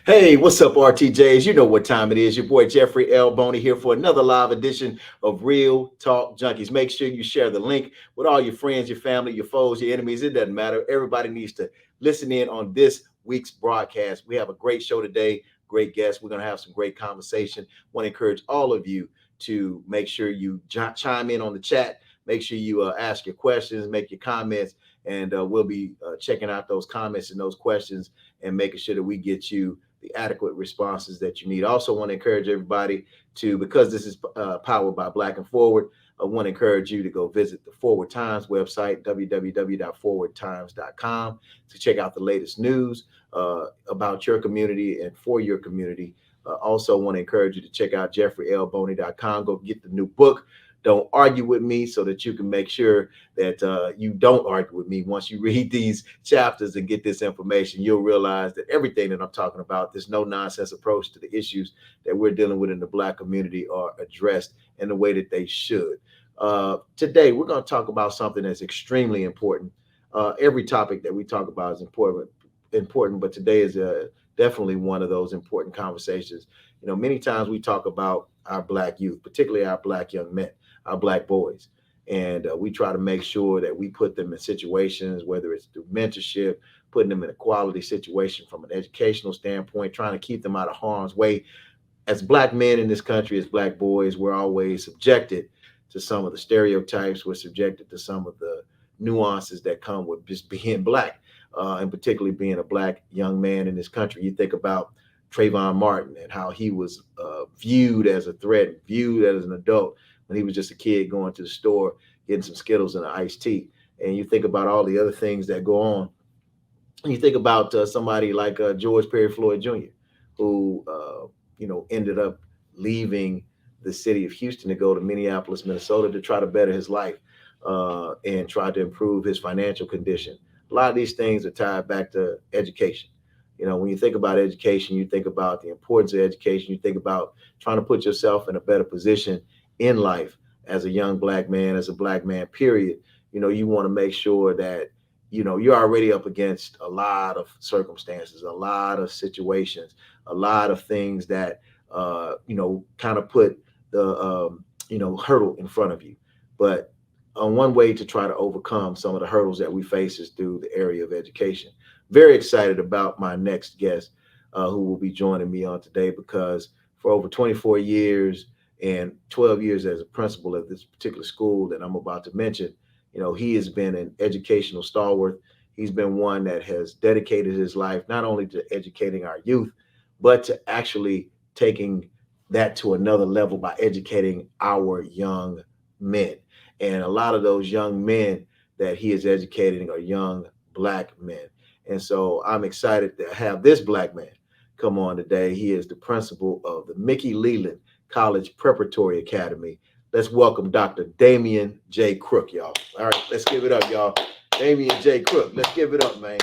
Hey, what's up, RTJs? You know what time it is. Your boy Jeffrey L. Boney here for another live edition of Real Talk Junkies. Make sure you share the link with all your friends, your family, your foes, your enemies. It doesn't matter. Everybody needs to listen in on this week's broadcast. We have a great show today, great guests. We're going to have some great conversation. Want to encourage all of you to make sure you chime in on the chat. Make sure you ask your questions, make your comments, and we'll be checking out those comments and those questions and making sure that we get you the adequate responses that you need. I also want to encourage everybody to, because this is powered by Black and Forward, I want to encourage you to go visit the Forward Times website, www.forwardtimes.com, to check out the latest news about your community and for your community. Also want to encourage you to check out jeffreylboney.com. Go get the new book, Don't Argue With Me, so that you can make sure that you don't argue with me. Once you read these chapters and get this information, you'll realize that everything that I'm talking about, this no nonsense approach to the issues that we're dealing with in the Black community, are addressed in the way that they should. Today, we're going to talk about something that's extremely important. Every topic that we talk about is important, but today is definitely one of those important conversations. You know, many times we talk about our Black youth, particularly our Black young men, our Black boys. And we try to make sure that we put them in situations, whether it's through mentorship, putting them in a quality situation from an educational standpoint, trying to keep them out of harm's way. As Black men in this country, as Black boys, we're always subjected to some of the stereotypes. We're subjected to some of the nuances that come with just being Black, and particularly being a Black young man in this country. You think about Trayvon Martin and how he was viewed as a threat, viewed as an adult when he was just a kid going to the store, getting some Skittles and an iced tea. And you think about all the other things that go on. And you think about somebody like George Perry Floyd Jr., who, ended up leaving the city of Houston to go to Minneapolis, Minnesota to try to better his life and try to improve his financial condition. A lot of these things are tied back to education. You know, when you think about education, you think about the importance of education. You think about trying to put yourself in a better position in life as a young Black man, as a Black man, period. You know, you want to make sure that, you're already up against a lot of circumstances, a lot of situations, a lot of things that, kind of put the hurdle in front of you. But one way to try to overcome some of the hurdles that we face is through the area of education. Very excited about my next guest who will be joining me on today, because for over 24 years and 12 years as a principal at this particular school that I'm about to mention, he has been an educational stalwart. He's been one that has dedicated his life not only to educating our youth, but to actually taking that to another level by educating our young men. And a lot of those young men that he is educating are young Black men. And so I'm excited to have this Black man come on today. He is the principal of the Mickey Leland College Preparatory Academy. Let's welcome Dr. Damieon J. Crook, y'all. All right, let's give it up, y'all. Damieon J. Crook. Let's give it up, man.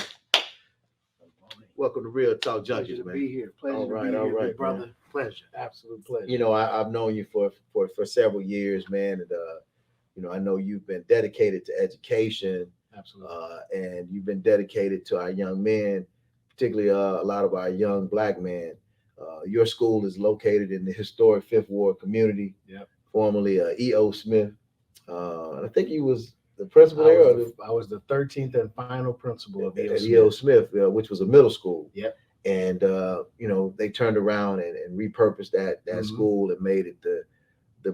Welcome to Real Talk Junkies, man. Pleasure to be here. Pleasure all right, to be all here, right, big brother. Man. Pleasure. Absolute pleasure. I've known you for several years, man. And, I know you've been dedicated to education. Absolutely. And you've been dedicated to our young men, particularly a lot of our young Black men. Your school is located in the historic Fifth Ward community, formerly E.O. Smith. And I think he was the principal there. I was the 13th and final principal of E.O. Smith, which was a middle school. Yep. And, they turned around and repurposed that school and made it the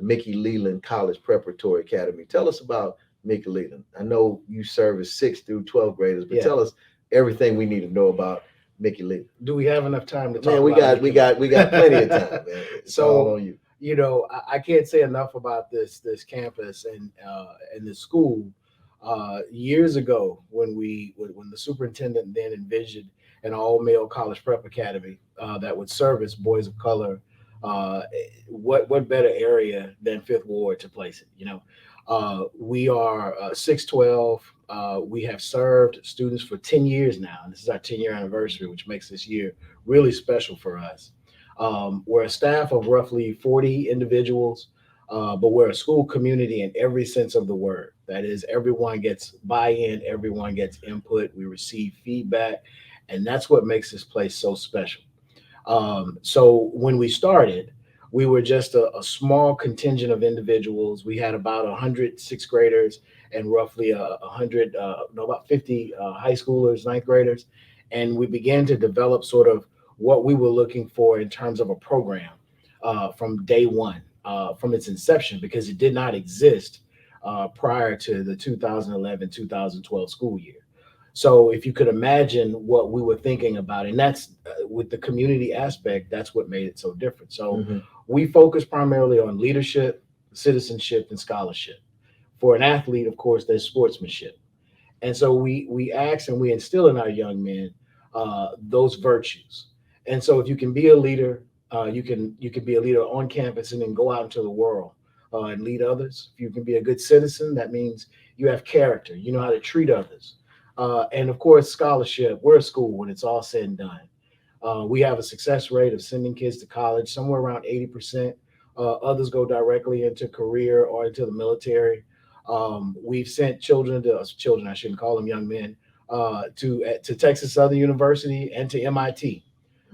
Mickey Leland College Preparatory Academy. Tell us about Mickey Leland. I know you serve as 6th through 12th graders, but tell us everything we need to know about Mickey Leland. Do we have enough time to talk? Man, we got plenty of time, man. It's all on you. I can't say enough about this campus and the school. Years ago, when the superintendent then envisioned an all-male college prep academy that would service boys of color, what better area than Fifth Ward to place it? We are 612. We have served students for 10 years now, and this is our 10-year anniversary, which makes this year really special for us. We're a staff of roughly 40 individuals, but we're a school community in every sense of the word. That is, everyone gets buy-in, everyone gets input, we receive feedback, and that's what makes this place so special. So when we started, we were just a small contingent of individuals. We had about 100 sixth graders and roughly 100, no, about 50 high schoolers, ninth graders. And we began to develop sort of what we were looking for in terms of a program from day one, from its inception, because it did not exist prior to the 2011-2012 school year. So if you could imagine what we were thinking about, and that's with the community aspect, that's what made it so different. So Hmm. we focus primarily on leadership, citizenship, and scholarship. For an athlete, of course, there's sportsmanship. And so we ask and we instill in our young men those virtues. And so if you can be a leader, you can be a leader on campus and then go out into the world and lead others. If you can be a good citizen, that means you have character. You know how to treat others. And of course, scholarship. We're a school when it's all said and done. We have a success rate of sending kids to college somewhere around 80%. Others go directly into career or into the military. We've sent children, I shouldn't call them young men, to Texas Southern University and to MIT.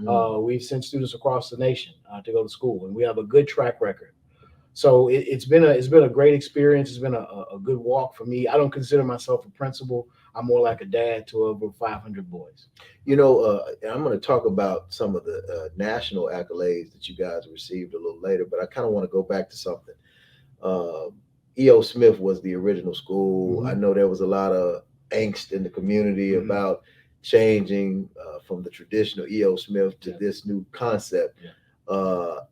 Mm. We've sent students across the nation to go to school, and we have a good track record. So it's been a great experience. It's been a good walk for me. I don't consider myself a principal. I'm more like a dad to over 500 boys. I'm going to talk about some of the national accolades that you guys received a little later, but I kind of want to go back to something. Uh, E.O. Smith was the original school. I Hmm. know there was a lot of angst in the community Hmm. about changing from the traditional E.O. Smith to Yeah, this new concept. yeah.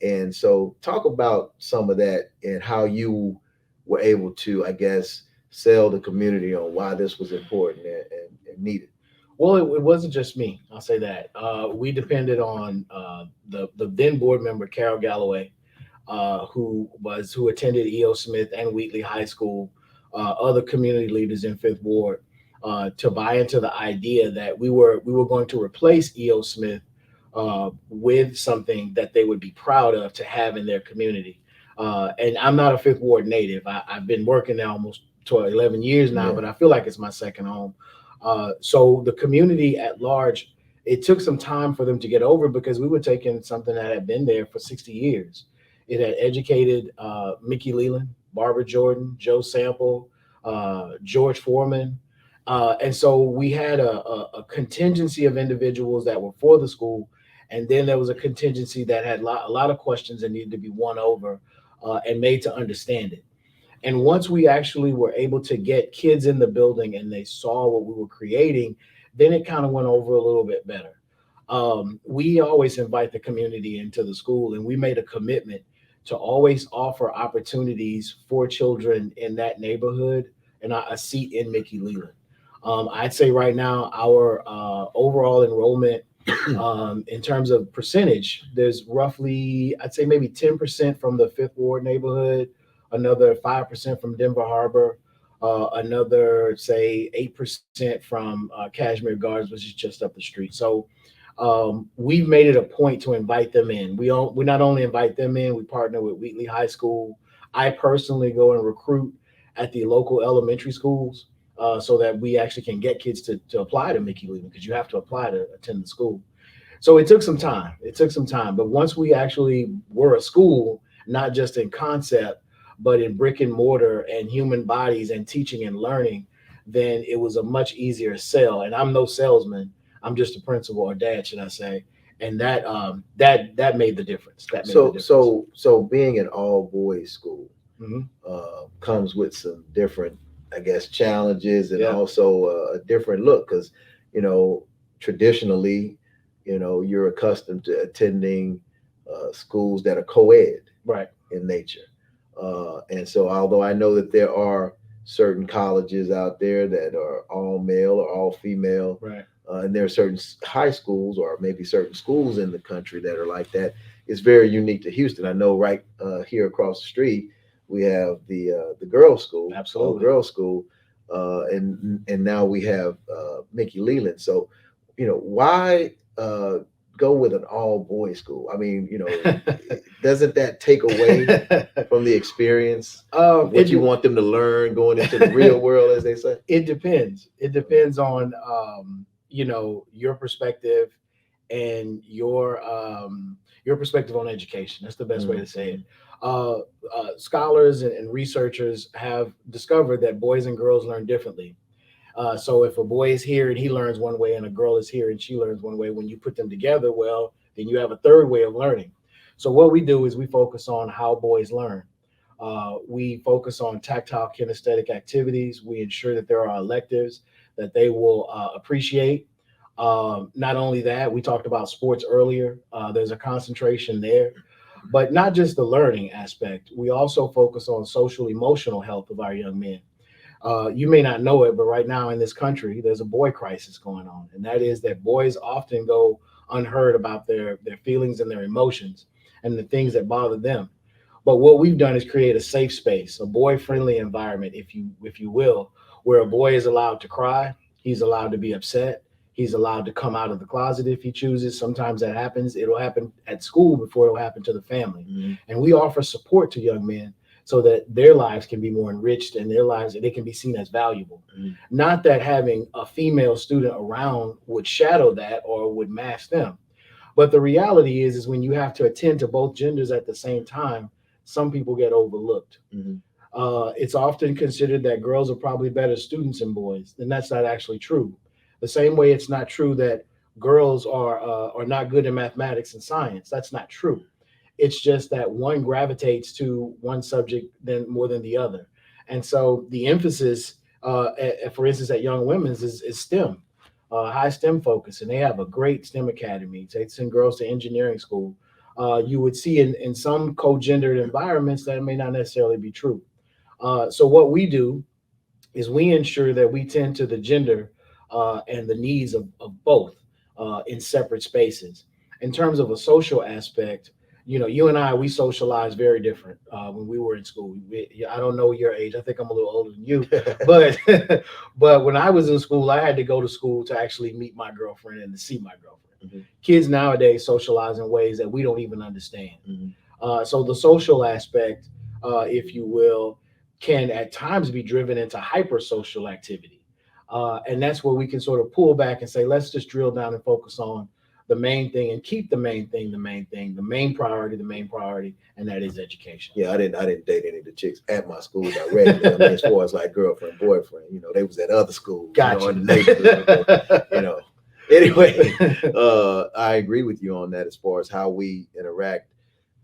And so, talk about some of that and how you were able to, I guess, sell the community on why this was important and needed. Well, it wasn't just me. I'll say that. We depended on the then board member Carol Galloway, who attended E.O. Smith and Wheatley High School, other community leaders in Fifth Ward, to buy into the idea that we were going to replace E.O. Smith with something that they would be proud of to have in their community. And I'm not a Fifth Ward native. I've been working there almost 12, 11 years now, Yeah. but I feel like it's my second home. So the community at large, it took some time for them to get over because we were taking something that had been there for 60 years. It had educated Mickey Leland, Barbara Jordan, Joe Sample, George Foreman. And so we had a contingency of individuals that were for the school. And then there was a contingency that had a lot of questions that needed to be won over and made to understand it. And once we actually were able to get kids in the building and they saw what we were creating, then it kind of went over a little bit better. We always invite the community into the school, and we made a commitment to always offer opportunities for children in that neighborhood and a seat in Mickey Leland. I'd say right now, our overall enrollment in terms of percentage, there's roughly, I'd say maybe 10% from the Fifth Ward neighborhood, another 5% from Denver Harbor, another, say, 8% from Cashmere Gardens, which is just up the street. So we've made it a point to invite them in. We not only invite them in, we partner with Wheatley High School. I personally go and recruit at the local elementary schools so that we actually can get kids to apply to Mickey Leland because you have to apply to attend the school. So it took some time. It took some time. But once we actually were a school, not just in concept, but in brick and mortar and human bodies and teaching and learning, then it was a much easier sell. And I'm no salesman. I'm just a principal or dad, should I say? And that made the difference. That made the So, difference. so being an all boys school Mhm. comes with some different, I guess, challenges and Yeah. also a different look because, you know, traditionally, you're accustomed to attending schools that are co-ed Right. in nature. And so, although I know that there are certain colleges out there that are all male or all female, Right. and there are certain high schools or maybe certain schools in the country that are like that. It's very unique to Houston. I know right here across the street we have the girls' school, all Absolutely. girls' school, and now we have Mickey Leland. So, why go with an all boys school? I mean, doesn't that take away from the experience of what you it want them to learn going into the real world, as they say? it depends. It depends on your perspective and your perspective on education. That's the best way to say it. Scholars and researchers have discovered that boys and girls learn differently. So if a boy is here and he learns one way, and a girl is here and she learns one way, when you put them together, well, then you have a third way of learning. So what we do is we focus on how boys learn. We focus on tactile kinesthetic activities. We ensure that there are electives that they will appreciate. Not only that, we talked about sports earlier. There's a concentration there, but not just the learning aspect. We also focus on social emotional health of our young men. You may not know it, but right now in this country, there's a boy crisis going on, and that is that boys often go unheard about their feelings and their emotions and the things that bother them. But what we've done is create a safe space, a boy-friendly environment, if you will, where a boy is allowed to cry, he's allowed to be upset, he's allowed to come out of the closet if he chooses. Sometimes that happens. It'll happen at school before it'll happen to the family. And we offer support to young men so that their lives can be more enriched and their lives they can be seen as valuable. Not that having a female student around would shadow that or would mask them. But the reality is when you have to attend to both genders at the same time, some people get overlooked. It's often considered that girls are probably better students than boys, and that's not actually true. The same way it's not true that girls are not good in mathematics and science. That's not true. It's just that one gravitates to one subject than more than the other. And so the emphasis, for instance, at Young Women's is STEM, high STEM focus, and they have a great STEM academy. They send girls to engineering school. You would see in some co-gendered environments that may not necessarily be true. So what we do is we ensure that we tend to the gender and the needs of both in separate spaces. In terms of a social aspect, you and I, we socialize very different when we were in school. I don't know your age. I think I'm a little older than you, but but when I was in school, I had to go to school to actually meet my girlfriend and to see my girlfriend. Kids nowadays socialize in ways that we don't even understand. So the social aspect, if you will, can at times be driven into hyper social activity. And that's where we can sort of pull back and say, let's just drill down and focus on the main thing and keep the main thing, the main priority, and that is education. Yeah, I didn't date any of the chicks at my school directly. I mean, as far as like girlfriend, boyfriend, they was at other schools. Gotcha. In the neighborhood, Anyway, I agree with you on that as far as how we interact.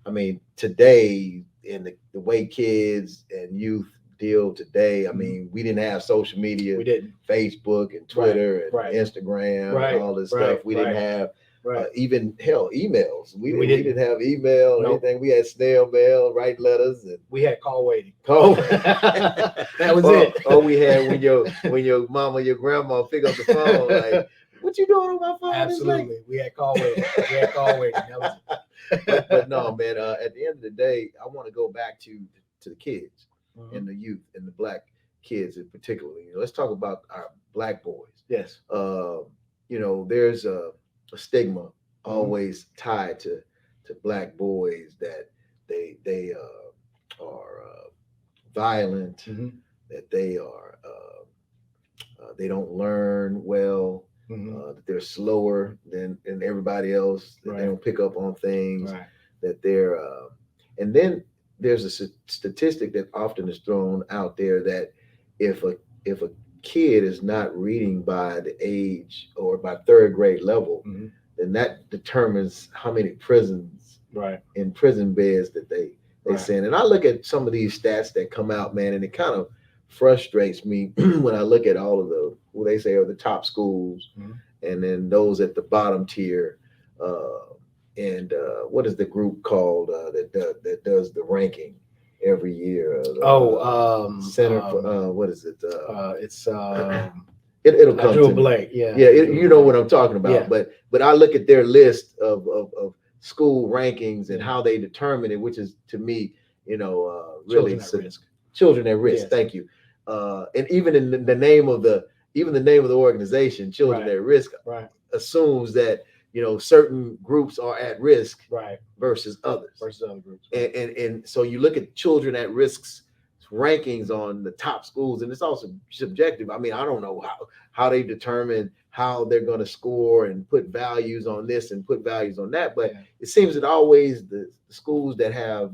I mean, today in the way kids and youth deal today, I mean, we didn't have social media. We didn't. Facebook and Twitter and Instagram and all this stuff. We didn't have even emails. We didn't have email or anything. We had snail mail, write letters, and we had call waiting. That was it. Or we had when your mama, your grandma pick up the phone, like, what you doing on my phone? Absolutely. We had call waiting. That was but no, man, at the end of the day, I want to go back to the kids and the youth and the black kids in particular. Let's talk about our black boys. Yes. There's a stigma always tied to black boys that they are violent, that they are they don't learn well, that they're slower than everybody else, that they don't pick up on things, that they're and then there's a statistic that often is thrown out there that if a kid is not reading by the age or by third grade level, then that determines how many prisons in prison beds that they send. And I look at some of these stats that come out, man, and it kind of frustrates me when I look at all of what they say are the top schools, and then those at the bottom tier. And what is the group called that does the ranking every year? Center for what is it? It'll come to blank. Yeah, you know what I'm talking about. Yeah. But I look at their list of school rankings and how they determine it, which is to me, really children at risk. Yes. Thank you. And even in the name of the organization, Children at Risk, assumes that certain groups are at risk versus others. Versus other groups. And so you look at children at risks rankings on the top schools, and it's also subjective. I mean, I don't know how they determine how they're going to score and put values on this and put values on that, but Yeah. it seems that always the schools that have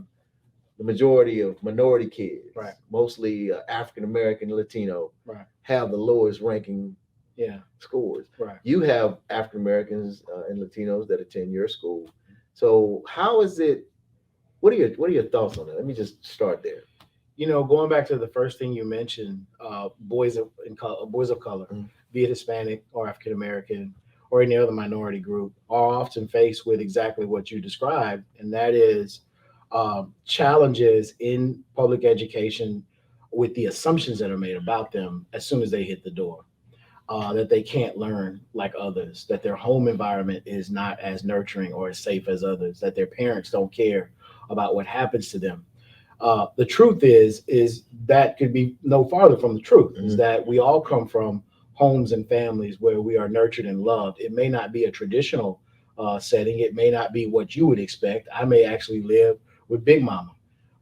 the majority of minority kids, Right. mostly African American, Latino, Right. have the lowest ranking Yeah. scores. Right. You have African Americans and Latinos that attend your school. So how is it? What are your thoughts on that? Let me just start there. Going back to the first thing you mentioned, boys of color, Mhm. be it Hispanic or African American or any other minority group, are often faced with exactly what you described, and that is challenges in public education with the assumptions that are made about them as soon as they hit the door. That they can't learn like others, that their home environment is not as nurturing or as safe as others, that their parents don't care about what happens to them. The truth is that could be no farther from the truth. Is Mhm. that we all come from homes and families where we are nurtured and loved. It may not be a traditional setting. It may not be what you would expect. I may actually live with Big Mama,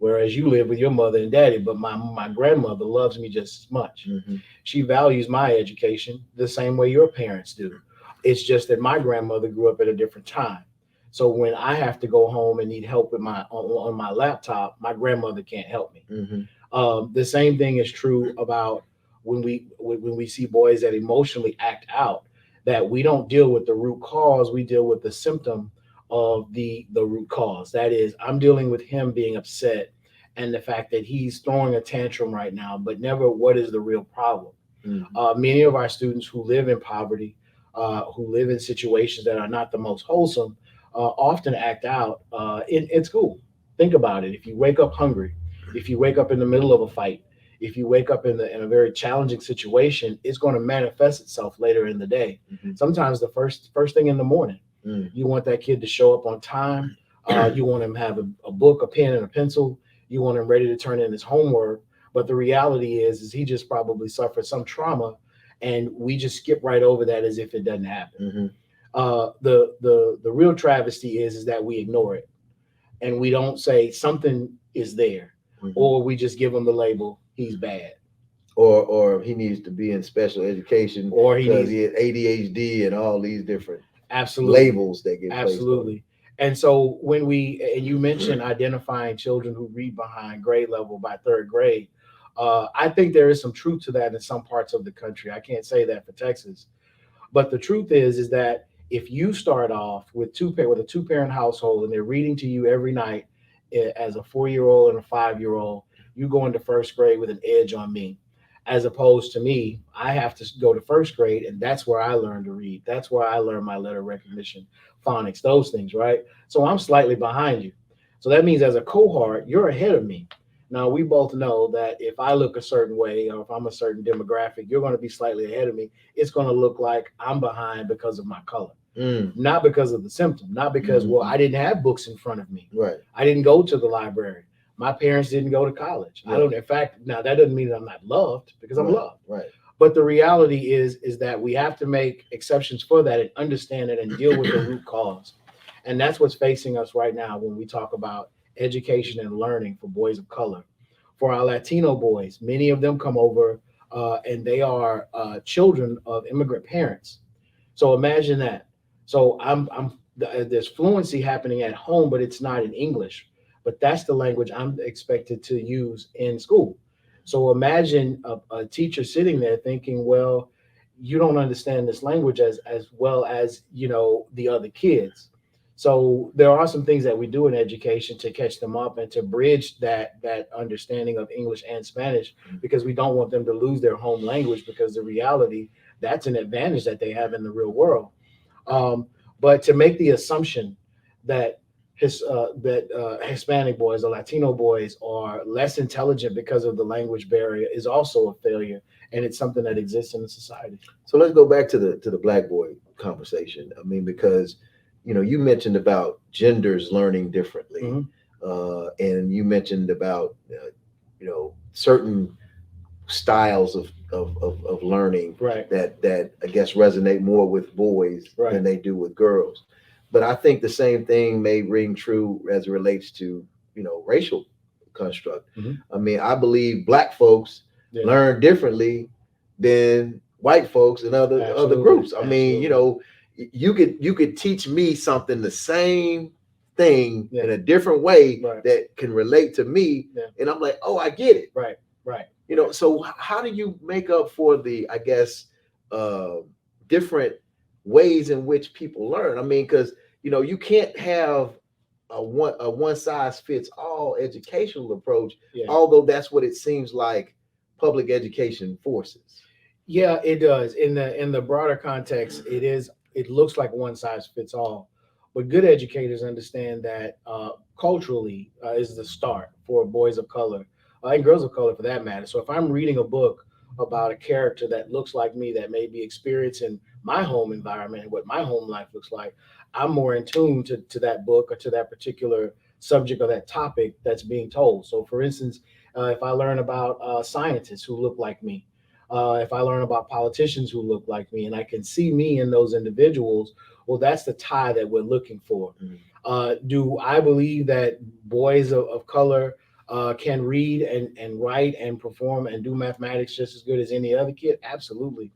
whereas you live with your mother and daddy. But my grandmother loves me just as much. Mhm. She values my education the same way your parents do. It's just that my grandmother grew up at a different time. So when I have to go home and need help with on my laptop, my grandmother can't help me. Mhm. The same thing is true about when we see boys that emotionally act out. That we don't deal with the root cause, we deal with the symptom of the root cause. That is, I'm dealing with him being upset and the fact that he's throwing a tantrum right now, but never what is the real problem. Mhm. Many of our students who live in poverty, who live in situations that are not the most wholesome, often act out in school. Think about it. If you wake up hungry, if you wake up in the middle of a fight, if you wake up in a very challenging situation, it's going to manifest itself later in the day. Mhm. Sometimes the first thing in the morning. Mhm. You want that kid to show up on time. You want him to have a book, a pen, and a pencil. You want him ready to turn in his homework. But the reality is he just probably suffered some trauma, and we just skip right over that as if it doesn't happen. Mhm. The real travesty is that we ignore it and we don't say something is there, Mhm. or we just give him the label he's bad, Or he needs to be in special education or he because needs he has ADHD and all these different absolutely, labels that get placed on him. absolutely. And so and you mentioned identifying children who read behind grade level by third grade. I think there is some truth to that in some parts of the country. I can't say that for Texas. But the truth is that if you start off with a two-parent household and they're reading to you every night as a 4-year old and a 5-year old, you go into first grade with an edge on me. As opposed to me, I have to go to first grade, and that's where I learn to read. That's where I learn my letter recognition, phonics, those things, right? So I'm slightly behind you. So that means as a cohort, you're ahead of me. Now, we both know that if I look a certain way or if I'm a certain demographic, you're going to be slightly ahead of me. It's going to look like I'm behind because of my color, Mm. not because of the symptom, not because, well, Mhm. I didn't have books in front of me. Right. I didn't go to the library. My parents didn't go to college. I Right. don't, in fact, now that doesn't mean that I'm not loved because I'm Right. loved. Right. But the reality is that we have to make exceptions for that and understand it and deal with the root cause. And that's what's facing us right now when we talk about education and learning for boys of color. For our Latino boys, many of them come over and they are children of immigrant parents. So imagine that. So there's fluency happening at home, but it's not in English. But that's the language I'm expected to use in school. So imagine a teacher sitting there thinking, well, you don't understand this language as well as the other kids. So there are some things that we do in education to catch them up and to bridge that understanding of English and Spanish, because we don't want them to lose their home language, because the reality, that's an advantage that they have in the real world. Um, but to make the assumption that Hispanic boys or Latino boys are less intelligent because of the language barrier is also a failure, and it's something that exists in the society. So let's go back to the black boy conversation. I mean, because you mentioned about genders learning differently, Mhm. and you mentioned about certain styles of learning Right, that I guess resonate more with boys right, than they do with girls. But I think the same thing may ring true as it relates to racial construct. Mhm. I mean, I believe black folks Yeah. learn differently than white folks and other Absolutely. groups. I mean, Absolutely. you know, you could teach me something the same thing Yeah. in a different way Right. that can relate to me, Yeah. and I'm like, oh, I get it. Right. Right. You know, so how do you make up for the, I guess, uh, different ways in which people learn? I mean, because you know, you can't have a one size fits all educational approach, Yeah. although that's what it seems like public education forces. Yeah, it does. In the broader context, it is. It looks like one size fits all, but good educators understand that culturally is the start for boys of color and girls of color for that matter. So if I'm reading a book about a character that looks like me, that may be experiencing my home environment and what my home life looks like, I'm more in tune to that book or to that particular subject or that topic that's being told. So, for instance, if I learn about scientists who look like me, if I learn about politicians who look like me and I can see me in those individuals, well, that's the tie that we're looking for. Mhm. Do I believe that boys of color can read and write and perform and do mathematics just as good as any other kid? Absolutely.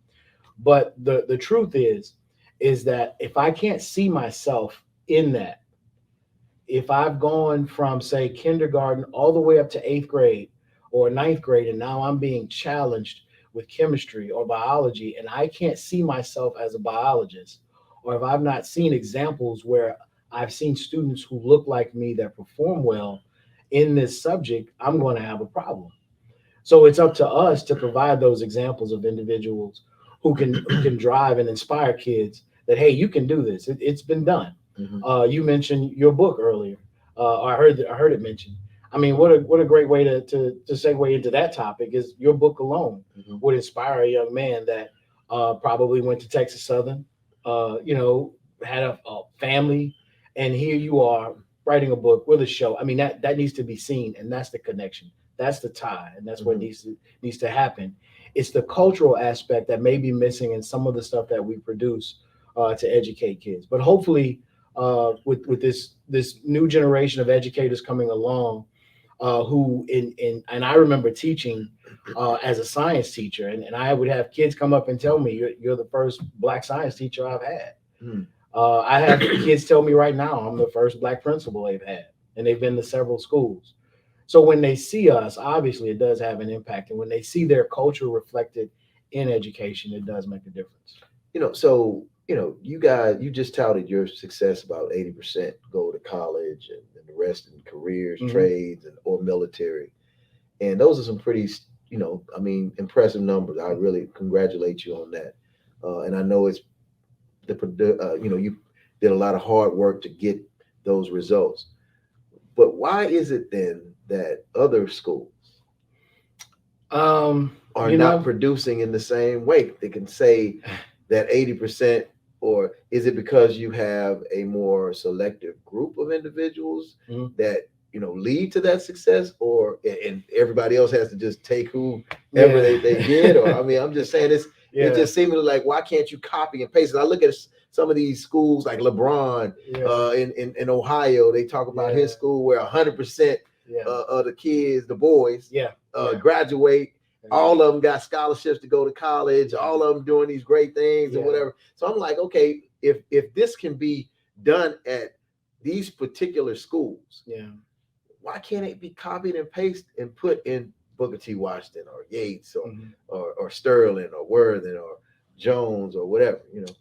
But the truth is that if I can't see myself in that, if I've gone from say kindergarten all the way up to eighth grade or ninth grade, and now I'm being challenged with chemistry or biology, and I can't see myself as a biologist, or if I've not seen examples where I've seen students who look like me that perform well in this subject, I'm going to have a problem. So it's up to us to provide those examples of individuals who can drive and inspire kids that hey, you can do this. It's been done. Mhm. You mentioned your book earlier. Or I heard it mentioned. I mean, what a great way to segue into that topic is your book alone Mhm. would inspire a young man that probably went to Texas Southern, you know, had a family, and here you are writing a book with a show. I mean, that needs to be seen, and that's the connection. That's the tie, and that's what Mhm. needs to happen. It's the cultural aspect that may be missing in some of the stuff that we produce to educate kids. But hopefully, with this new generation of educators coming along, who in and I remember teaching as a science teacher, and I would have kids come up and tell me, you're the first black science teacher I've had. Mhm. I have kids tell me right now I'm the first black principal they've had, and they've been to several schools. So when they see us, obviously it does have an impact, and when they see their culture reflected in education, it does make a difference. You know, so you know, you guys, you just touted your success about 80% go to college and the rest in careers, Mhm. trades, and or military. And those are some pretty, you know, I mean, impressive numbers. I really congratulate you on that. And I know it's you know, you did a lot of hard work to get those results. But why is it then that other schools are You not know, producing in the same way? They can say that 80%, or is it because you have a more selective group of individuals Mhm. that you know lead to that success, or and everybody else has to just take whoever Yeah. they get? Or I mean, I'm just saying it Yeah. just seemingly like, why can't you copy and paste it? I look at some of these schools like LeBron Yeah. in Ohio. They talk about Yeah. his school where 100% Yeah. of the kids, the boys, Yeah. Yeah. graduate. Yeah. All of them got scholarships to go to college. Yeah. All of them doing these great things and Yeah. whatever. So I'm like, okay, if this can be done at these particular schools, Yeah. why can't it be copied and pasted and put in Booker T. Washington or Yates Mhm. or Sterling or Worthen or Jones or whatever, you know?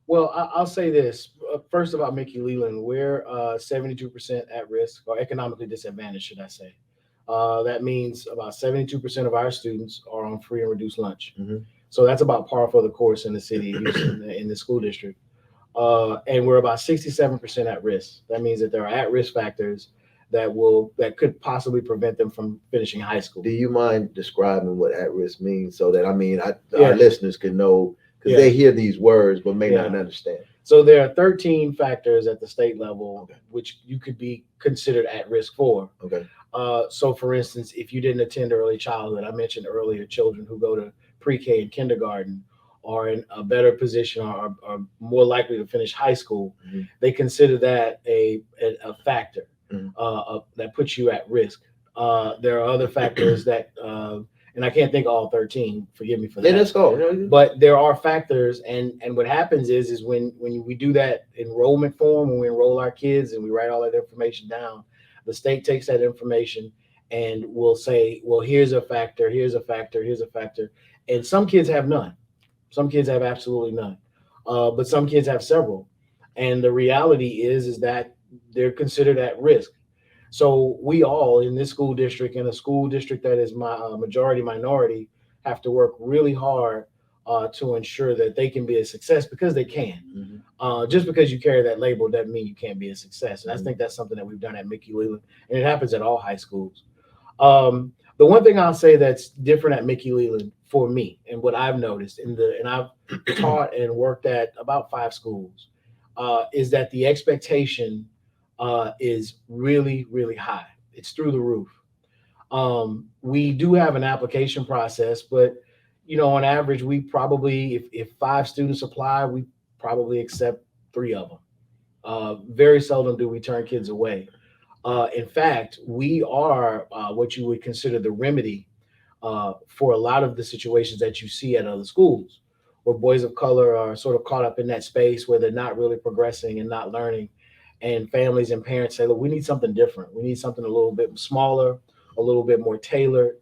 Well, I'll say this. First about Mickey Leland, we're 72% at risk or economically disadvantaged, should I say. That means about 72% of our students are on free and reduced lunch. Mhm. So that's about par for the course in the city of Houston, in the school district. And we're about 67% at risk. That means that there are at-risk factors that could possibly prevent them from finishing high school. Do you mind describing what at risk means so that, I mean, our Yeah, listeners can know, because yeah, they hear these words but may not yeah. understand? So there are 13 factors at the state level Okay. which you could be considered at risk for. Okay. So, for instance, if you didn't attend early childhood, I mentioned earlier, children who go to pre-K and kindergarten are in a better position or are more likely to finish high school. Mhm. They consider that a factor Mhm. that puts you at risk. There are other factors that, and I can't think of all 13. Forgive me for Then that. let's go. But there are factors, and what happens is when we do that enrollment form, when we enroll our kids and we write all that information down, the state takes that information and will say, well, here's a factor, here's a factor, here's a factor, and some kids have none. Some kids have absolutely none, but some kids have several. And the reality is that they're considered at risk. So we all in this school district, in a school district that is my majority minority, have to work really hard to ensure that they can be a success because they can. Mhm. Just because you carry that label doesn't mean you can't be a success. And I Mhm. think that's something that we've done at Mickey Leland, and it happens at all high schools. The one thing I'll say that's different at Mickey Leland for me, and what I've noticed and I've taught and worked at about 5 schools, is that the expectation is really, really high. It's through the roof. We do have an application process, but on average, we probably, if 5 students apply, we probably accept 3 of them. Very seldom do we turn kids away. In fact, we are what you would consider the remedy for a lot of the situations that you see at other schools, where boys of color are sort of caught up in that space where they're not really progressing and not learning. And families and parents say, look, we need something different. We need something a little bit smaller, a little bit more tailored.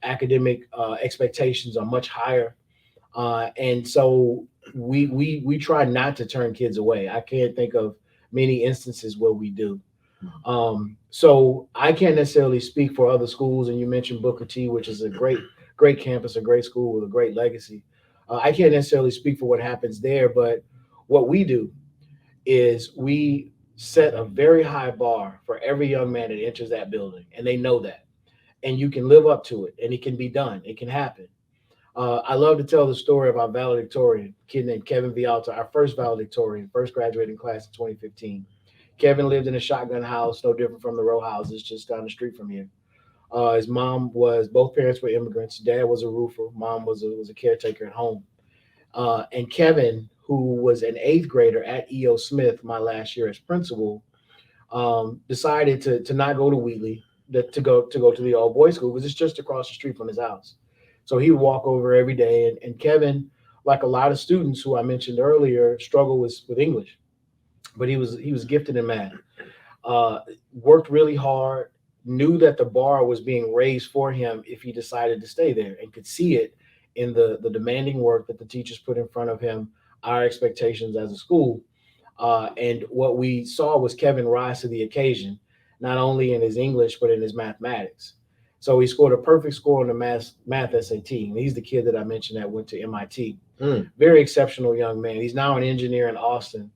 Academic expectations are much higher. And so we try not to turn kids away. I can't think of many instances where we do. So I can't necessarily speak for other schools. And you mentioned Booker T, which is a great campus, a great school with a great legacy. I can't necessarily speak for what happens there, but what we do is we set a very high bar for every young man that enters that building, and they know that. And you can live up to it, and it can be done. It can happen. I love to tell the story of our valedictorian, a kid named Kevin Vialta, our first valedictorian, first graduating class in 2015. Kevin lived in a shotgun house, no different from the row houses just down the street from here. His mom was, both parents were immigrants. Dad was a roofer. Mom was a caretaker at home. And Kevin, who was an 8th grader at E.O. Smith my last year as principal, decided to not go to Wheatley, to go to the all boys school because it's just across the street from his house. So he would walk over every day. And Kevin, like a lot of students who I mentioned earlier, struggle with English, but he was gifted in math. Worked really hard, knew that the bar was being raised for him if he decided to stay there, and could see it in the demanding work that the teachers put in front of him, our expectations as a school. And what we saw was Kevin rise to the occasion, not only in his English, but in his mathematics. So he scored a perfect score on the math SAT. And he's the kid that I mentioned that went to MIT. Very exceptional young man. He's now an engineer in Austin.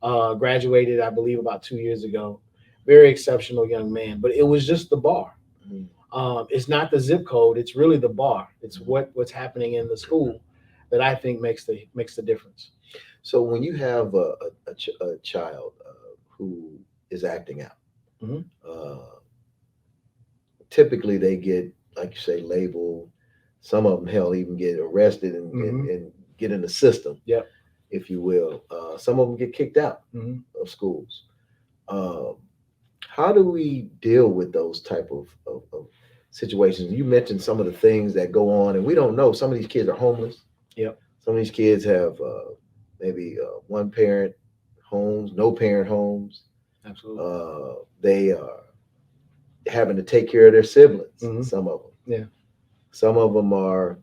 Graduated, I believe, about 2 years ago. Very exceptional young man. But it was just the bar. Mm. It's not the zip code. It's really the bar. It's what's happening in the school that I think makes the difference. So when you have a child who is acting out, Mhm. typically they get, like you say, labeled. Some of them, hell, even get arrested and get in the system, Yep. if you will. Some of them get kicked out Mhm. of schools. How do we deal with those type of situations? You mentioned some of the things that go on, and we don't know. Some of these kids are homeless. Yep. Some of these kids have maybe one parent homes, no parent homes. Absolutely. They are having to take care of their siblings. Mhm. Some of them. Yeah. Some of them are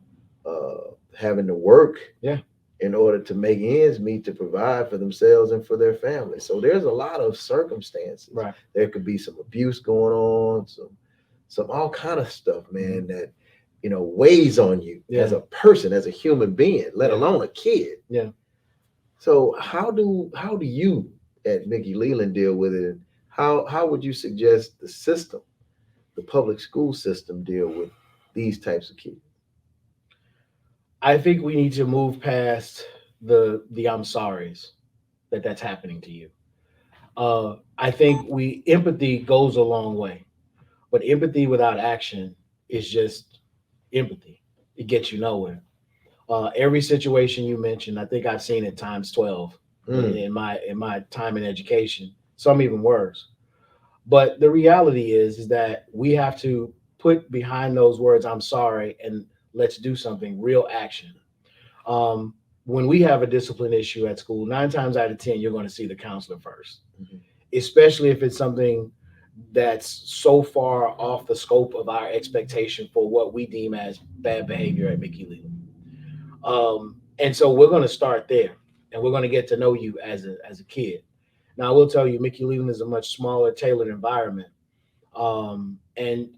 having to work. Yeah. In order to make ends meet to provide for themselves and for their family. So there's a lot of circumstances. Right. There could be some abuse going on, some all kind of stuff, man, that weighs on you as a person, as a human being, let alone a kid. Yeah. So how do you at Mickey Leland deal with it? And how would you suggest the system, the public school system, deal with these types of kids? I think we need to move past the I'm sorry's that's happening to you. I think empathy goes a long way, but empathy without action is just empathy. It gets you nowhere. Every situation you mentioned, I think I've seen it times 12 in my time in education. Some even worse. But the reality is that we have to put behind those words, I'm sorry, and let's do something, real action. Um, when we have a discipline issue at school, 9 times out of 10, you're going to see the counselor first, Mhm. especially if it's something that's so far off the scope of our expectation for what we deem as bad behavior at Mickey Lee. And so we're going to start there, and we're going to get to know you as a kid. Now, I will tell you, Mickey Leland is a much smaller, tailored environment. And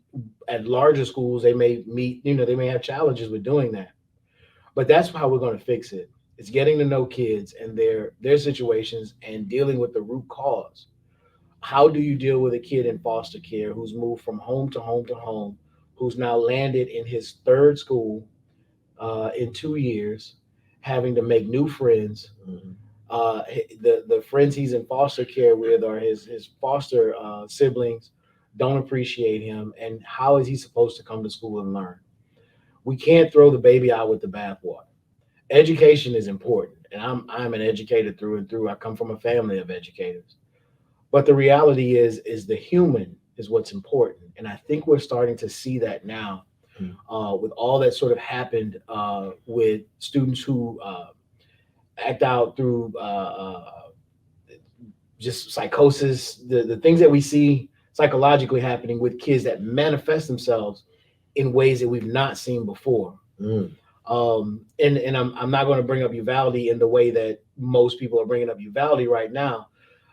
at larger schools, they may meet, they may have challenges with doing that. But that's how we're going to fix it. It's getting to know kids and their situations and dealing with the root cause. How do you deal with a kid in foster care who's moved from home to home to home, who's now landed in his third school in 2 years, having to make new friends? Mhm. The friends he's in foster care with or his foster siblings don't appreciate him, and how is he supposed to come to school and learn? We can't throw the baby out with the bathwater. Education is important, and I'm an educator through and through. I come from a family of educators, but the reality is the human is what's important, and I think we're starting to see that now Mhm. with all that sort of happened with students who act out through just psychosis, the things that we see psychologically happening with kids that manifest themselves in ways that we've not seen before. Mm. And I'm not going to bring up Uvalde in the way that most people are bringing up Uvalde right now,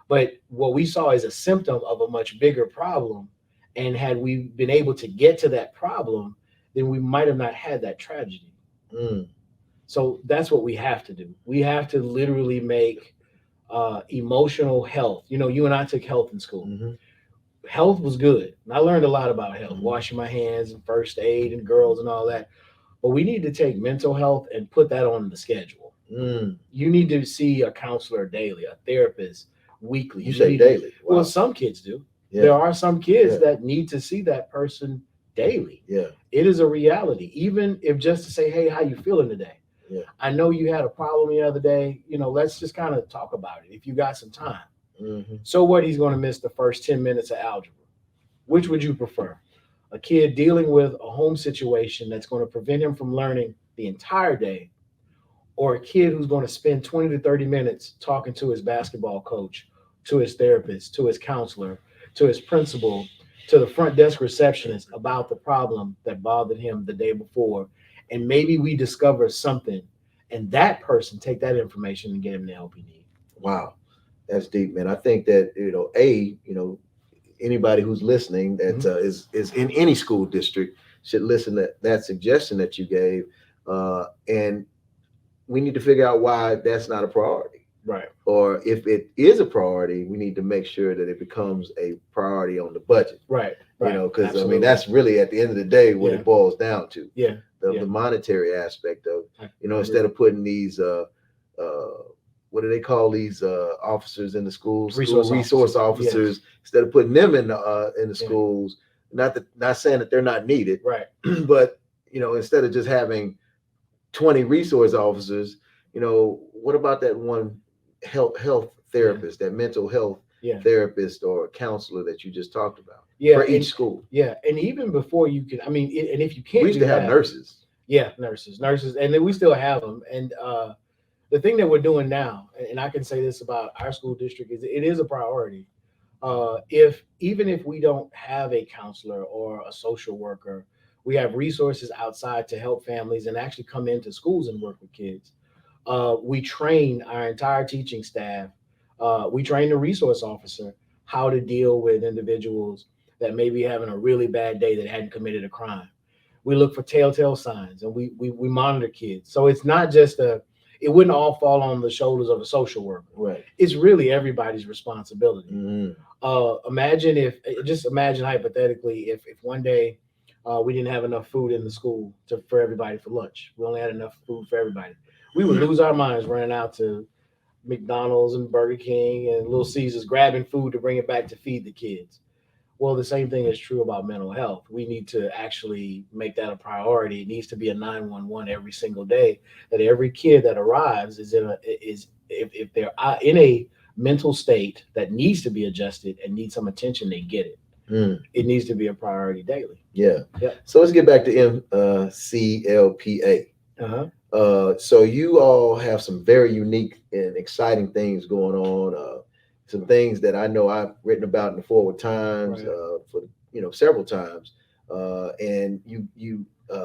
but what we saw is a symptom of a much bigger problem. And had we been able to get to that problem, then we might have not had that tragedy. Mm. So that's what we have to do. We have to literally make emotional health. You and I took health in school. Mhm. Health was good. And I learned a lot about health, Mhm. washing my hands and first aid and girls and all that. But we need to take mental health and put that on the schedule. Mm. You need to see a counselor daily, a therapist weekly. You You say need to, daily. well, Wow. some kids do. There Yeah. are some kids Yeah. that need to see that person daily. Yeah. It is a reality, even if just to say, hey, how you feeling today? Yeah. I know you had a problem the other day. Let's just kind of talk about it if you got some time. Mm-hmm. So what? He's going to miss the first 10 minutes of algebra. Which would you prefer? A kid dealing with a home situation that's going to prevent him from learning the entire day, or a kid who's going to spend 20 to 30 minutes talking to his basketball coach, to his therapist, to his counselor, to his principal, to the front desk receptionist about the problem that bothered him the day before? And maybe we discover something, and that person take that information and get him the help he needs. Wow. That's deep, man. I think that anybody who's listening that Mhm. is in any school district should listen to that suggestion that you gave, and we need to figure out why that's not a priority. Right. Or if it is a priority, we need to make sure that it becomes a priority on the budget. Right. Right. Because I mean Absolutely. that's really at the end of the day what Yeah. it boils down to. Yeah. The, Yeah. the monetary aspect of I instead agree. of putting these what do they call these officers in the schools? School Resource resource officers. Yes. officers. Instead of putting them in the Yeah. schools, not saying that they're not needed, Right. but instead of just having 20 resource officers, what about that one health Yeah. therapist, that mental health Yeah. therapist or counselor that you just talked about Yeah. for And each school? yeah. And even before you can, I mean, and if you We can't used do to have that, nurses. yeah, nurses, and then we still have them. And the thing that we're doing now, and I can say this about our school district, is it is a priority. If even if we don't have a counselor or a social worker, we have resources outside to help families and actually come into schools and work with kids. We train our entire teaching staff. We train the resource officer how to deal with individuals that may be having a really bad day that hadn't committed a crime. We look for telltale signs, and we monitor kids. So it's not just it wouldn't all fall on the shoulders of a social worker. Right. It's really everybody's responsibility. Mm-hmm. Just imagine hypothetically if one day we didn't have enough food in the school for everybody for lunch. We only had enough food for everybody. We would lose our minds running out to McDonald's and Burger King and Little Caesars grabbing food to bring it back to feed the kids. Well, the same thing is true about mental health. We need to actually make that a priority. It needs to be a 911 every single day. That every kid that arrives is if they're in a mental state that needs to be adjusted and needs some attention, they get it. It needs to be a priority daily. Yeah. Yeah. So let's get back to MCLPA. Uh-huh. So you all have some very unique and exciting things going on. Some things that I know I've written about in the Forward Times Right. for several times. And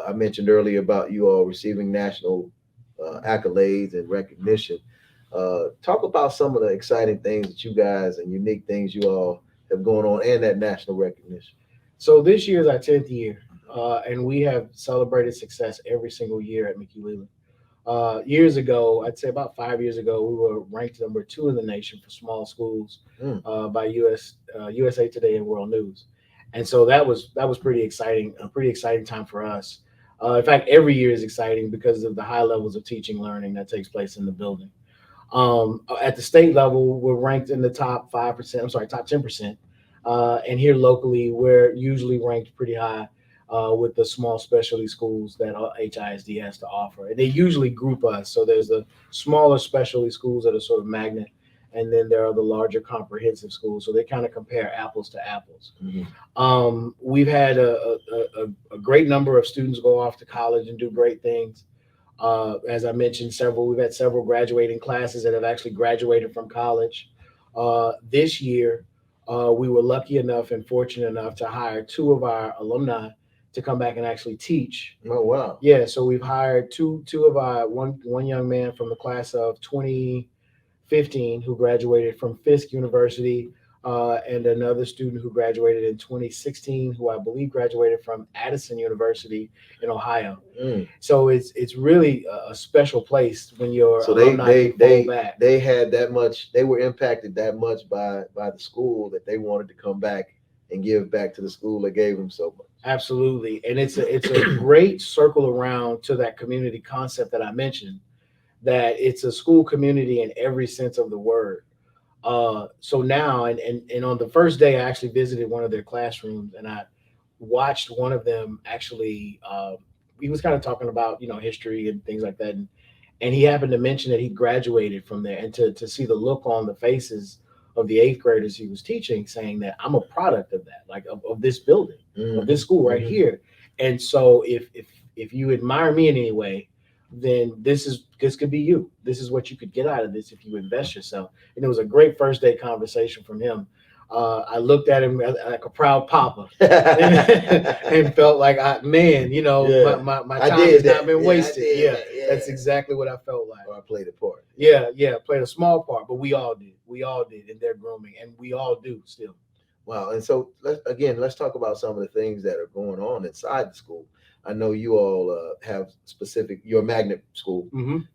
I mentioned earlier about you all receiving national accolades and recognition. Talk about some of the exciting things that you guys and unique things you all have going on and that national recognition. So this year is our 10th year, and we have celebrated success every single year at Mickey Leland. Years ago, I'd say about 5 years ago, we were ranked number 2 in the nation for small schools by USA Today and World News, and so that was pretty exciting, a pretty exciting time for us. In fact, every year is exciting because of the high levels of teaching learning that takes place in the building. At the state level, we're ranked in the top 5%. I'm sorry, top 10%. And here locally, we're usually ranked pretty high with the small specialty schools that HISD has to offer. And they usually group us. So there's the smaller specialty schools that are sort of magnet, and then there are the larger comprehensive schools. So they kind of compare apples to apples. We've had a great number of students go off to college and do great things. As I mentioned, we've had several graduating classes that have actually graduated from college. This year, we were lucky enough and fortunate enough to hire 2 of our alumni to come back and actually teach. Oh wow! Yeah, so we've hired two of our one young man from the class of 2015 who graduated from Fisk University, and another student who graduated in 2016 who I believe graduated from Addison University in Ohio. So it's really a special place when your alumni fall back. They had that much. They were impacted that much by the school that they wanted to come back and give back to the school that gave them so much. Absolutely, and it's a great circle around to that community concept that I mentioned. That it's a school community in every sense of the word. So now, and on the first day, I actually visited one of their classrooms, and I watched one of them actually. He was kind of talking about history and things like that, and he happened to mention that he graduated from there, and to see the look on the faces of the 8th graders he was teaching, saying that I'm a product of that, like of this building, of this school right here. And so if you admire me in any way, then this could be you. This is what you could get out of this if you invest yourself. And it was a great first day conversation from him. I looked at him like a proud papa and felt like, my time has not been wasted. Yeah, that's exactly what I felt like. I played a part. Yeah, played a small part, but we all did. We all did in their grooming, and we all do still. Wow. And so let's talk about some of the things that are going on inside the school. I know you all have you're a magnet school,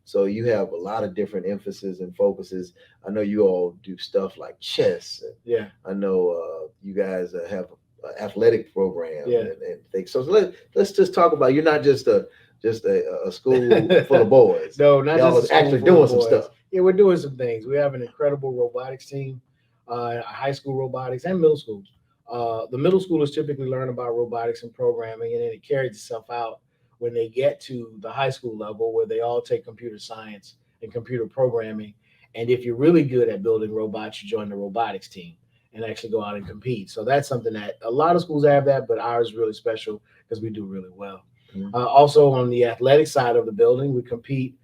so you have a lot of different emphasis and focuses. I know you all do stuff like chess. Yeah. I know you guys have an athletic program and things. So let's just talk about, you're not just a school full of boys. No, not y'all just are actually doing some stuff. Yeah, we're doing some things. We have an incredible robotics team, high school robotics and middle school. The middle schoolers typically learn about robotics and programming, and then it carries itself out when they get to the high school level where they all take computer science and computer programming. And if you're really good at building robots, you join the robotics team and actually go out and compete. So that's something that a lot of schools have that, but ours is really special because we do really well. Also on the athletic side of the building, we compete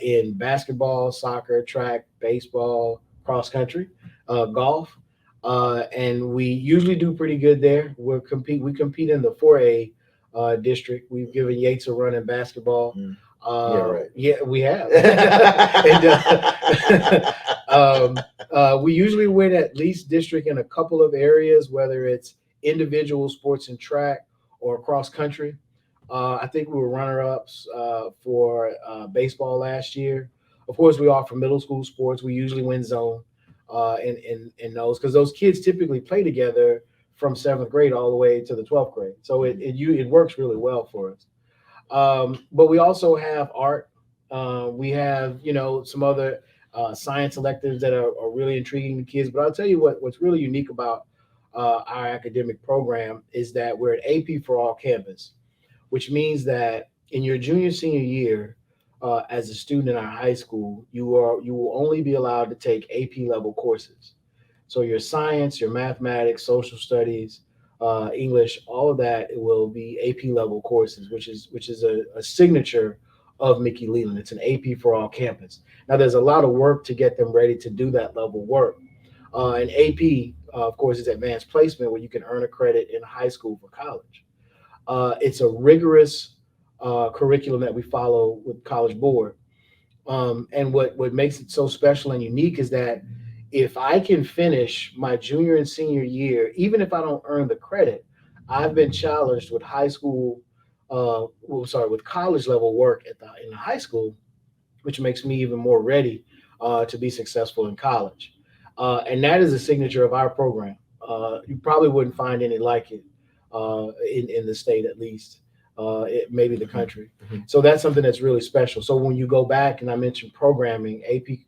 in basketball, soccer, track, baseball, cross country, golf. And we usually do pretty good there. We compete in the 4A district. We've given Yates a run in basketball. Yeah, right. Yeah, we have. We usually win at least district in a couple of areas, whether it's individual sports and track or cross country. I think we were runner-ups for baseball last year. Of course, we offer middle school sports. We usually win zone in those, because those kids typically play together from 7th grade all the way to the 12th grade. So it works really well for us. But we also have art. We have some other science electives that are really intriguing to kids. But I'll tell you what's really unique about our academic program is that we're an AP for all campus, which means that in your junior senior year, as a student in our high school, you will only be allowed to take AP level courses. So your science, your mathematics, social studies, English, all of that it will be AP level courses, which is a signature of Mickey Leland. It's an AP for all campus. Now there's a lot of work to get them ready to do that level work. And AP, of course, is advanced placement, where you can earn a credit in high school for college. It's a rigorous curriculum that we follow with College Board. And what makes it so special and unique is that if I can finish my junior and senior year, even if I don't earn the credit, I've been challenged with high school, with college level work in the high school, which makes me even more ready to be successful in college. And that is a signature of our program. You probably wouldn't find any like it in the state, at least, maybe the country. Mhm. So that's something that's really special. So when you go back, and I mentioned programming, AP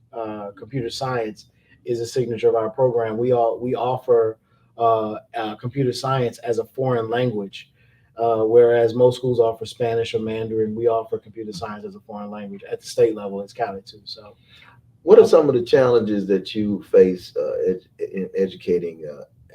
computer science is a signature of our program. We offer computer science as a foreign language. Whereas most schools offer Spanish or Mandarin, we offer computer science as a foreign language. At the state level, it's counted too. So, What are some of the challenges that you face in educating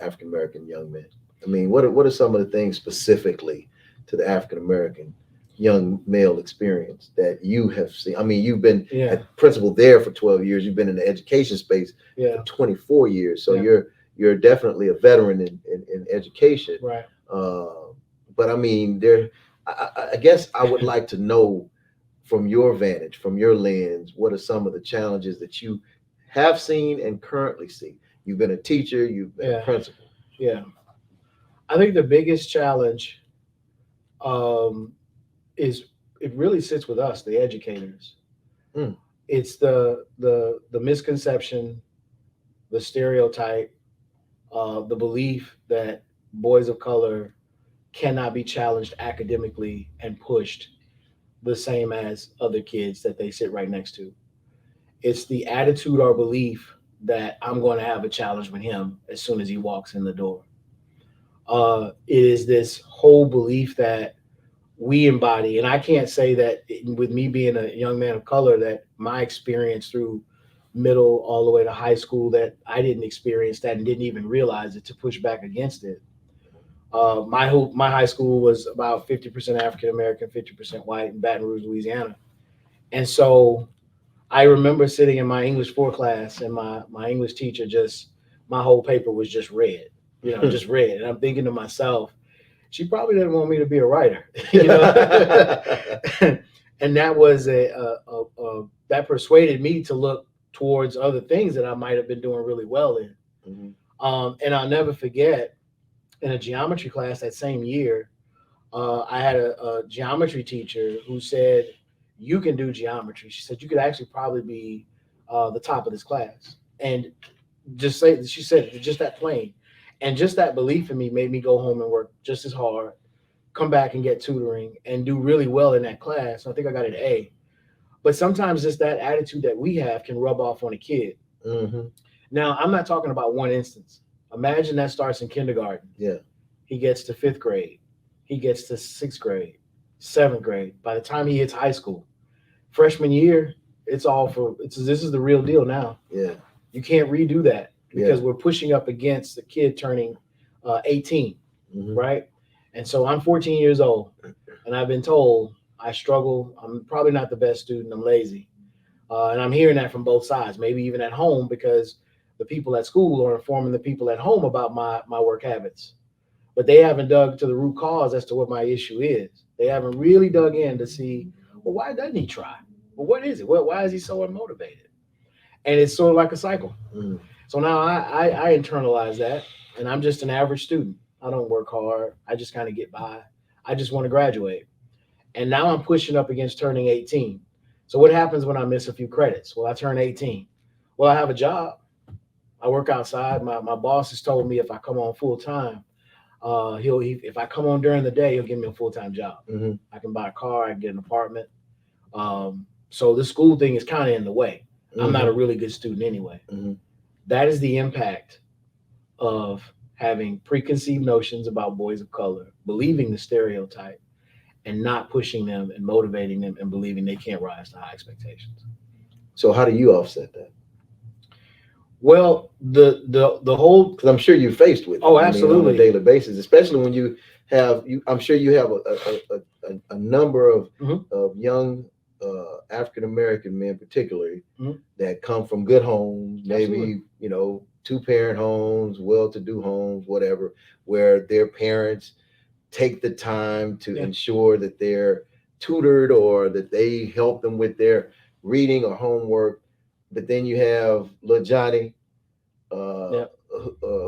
African American young men? I mean, what are some of the things specifically to the African American young male experience that you have seen? I mean, you've been yeah, a principal there for 12 years. You've been in the education space yeah, for 24 years. So yeah, you're definitely a veteran in education. right. Uh, but I mean, I guess I would like to know from your vantage, from your lens, what are some of the challenges that you have seen and currently see? You've been a teacher, you've been a Yeah, principal. yeah. I think the biggest challenge um, is it really sits with us, the educators. Mm, It's the misconception, the stereotype, the belief that boys of color cannot be challenged academically and pushed the same as other kids that they sit right next to. It's the attitude or belief that I'm going to have a challenge with him as soon as he walks in the door. It is this whole belief that we embody, and I can't say that with me being a young man of color, that my experience through middle all the way to high school, that I didn't experience that and didn't even realize it to push back against it. My high school was about 50% African American, 50% white in Baton Rouge, Louisiana, and so I remember sitting in my English 4 class, and my English teacher just, my whole paper was just red, just red. And I'm thinking to myself, she probably didn't want me to be a writer, you know. And that was that persuaded me to look towards other things that I might have been doing really well in. mhm. And I'll never forget, in a geometry class that same year, I had a geometry teacher who said, "You can do geometry." She said, "You could actually probably be the top of this class." And she said, just that plain. And just that belief in me made me go home and work just as hard, come back and get tutoring, and do really well in that class. I think I got an A. But sometimes just that attitude that we have can rub off on a kid. Mhm. Now, I'm not talking about one instance. Imagine that starts in kindergarten. Yeah. He gets to fifth grade. He gets to sixth grade, seventh grade. By the time he hits high school, freshman year, this is the real deal now. Yeah. You can't redo that Yeah. because we're pushing up against the kid turning 18, Mhm. right? And so I'm 14 years old, and I've been told I struggle. I'm probably not the best student. I'm lazy. And I'm hearing that from both sides, maybe even at home, because the people at school are informing the people at home about my work habits. But they haven't dug to the root cause as to what my issue is. They haven't really dug in to see, well, why doesn't he try? Well, what is it? Why is he so unmotivated? And it's sort of like a cycle. Mm. So now I internalize that, and I'm just an average student. I don't work hard. I just kind of get by. I just want to graduate. And now I'm pushing up against turning 18. So what happens when I miss a few credits? Well, I turn 18. Well, I have a job. I work outside. My boss has told me if I come on full time, if I come on during the day, he'll give me a full time job. Mhm. I can buy a car. I can get an apartment. So the school thing is kind of in the way. I'm not a Mhm. really good student anyway. Mhm. That is the impact of having preconceived notions about boys of color, believing the stereotype, and not pushing them and motivating them and believing they can't rise to high expectations. So how do you offset that? Well, the whole Because I'm sure you're faced with it. Oh, I mean, on a absolutely. daily basis, especially when you have you. I'm sure you have a number Mhm. of young African American men, particularly Mhm. that come from good homes, Absolutely. maybe two-parent homes, well-to-do homes, whatever, where their parents take the time to Yeah. ensure that they're tutored or that they help them with their reading or homework. But then you have little Johnny uh, Yeah.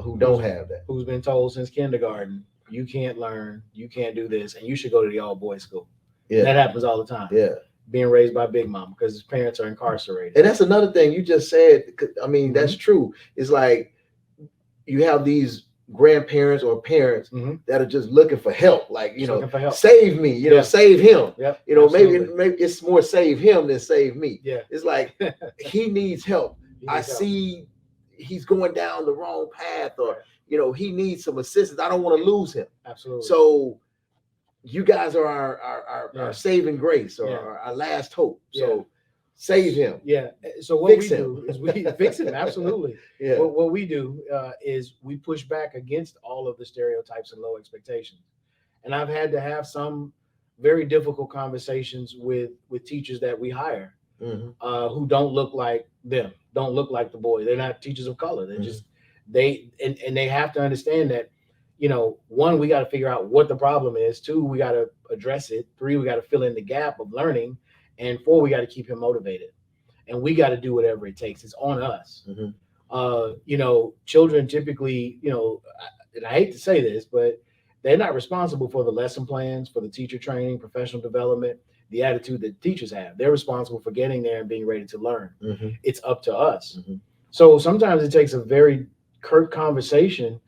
who don't Who's have that. who's been told since kindergarten, you can't learn, you can't do this, and you should go to the all boys school. And that Yeah, happens all the time. yeah. Being raised by Big Mom because his parents are incarcerated. And that's another thing you just said. I mean, that's Mhm. true. It's like you have these grandparents or parents Mhm. that are just looking for help, like Just looking for help. save me, Yeah. save him. Yep. Maybe Absolutely. it's more save him than save me. Yeah. It's like he needs help. He I needs help. see he's going down the wrong path, or Right. he needs some assistance. I don't want to lose him. Absolutely. So you guys are our Yeah. saving grace, or Yeah. our last hope. Yeah. So save him. Yeah. So what Fix we him. do is we fix him. Absolutely. Yeah. What we do is we push back against all of the stereotypes and low expectations. And I've had to have some very difficult conversations with teachers that we hire hmm who don't look like them, don't look like the boy. They're not teachers of color. They're just and they have to understand that, one, we got to figure out what the problem is. Two, we got to address it. Three, we got to fill in the gap of learning. And four, we got to keep him motivated. And we got to do whatever it takes. It's on us. hmm Children typically, and I hate to say this, but they're not responsible for the lesson plans, for the teacher training, professional development, the attitude that teachers have. They're responsible for getting there and being ready to learn. hmm It's up to us. hmm So sometimes it takes a very curt conversation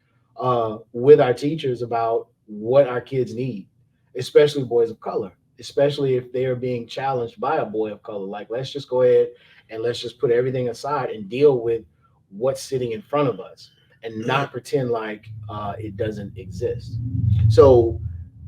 with our teachers about what our kids need, especially boys of color, especially if they are being challenged by a boy of color. Like, let's just go ahead and let's just put everything aside and deal with what's sitting in front of us and not pretend like it doesn't exist. So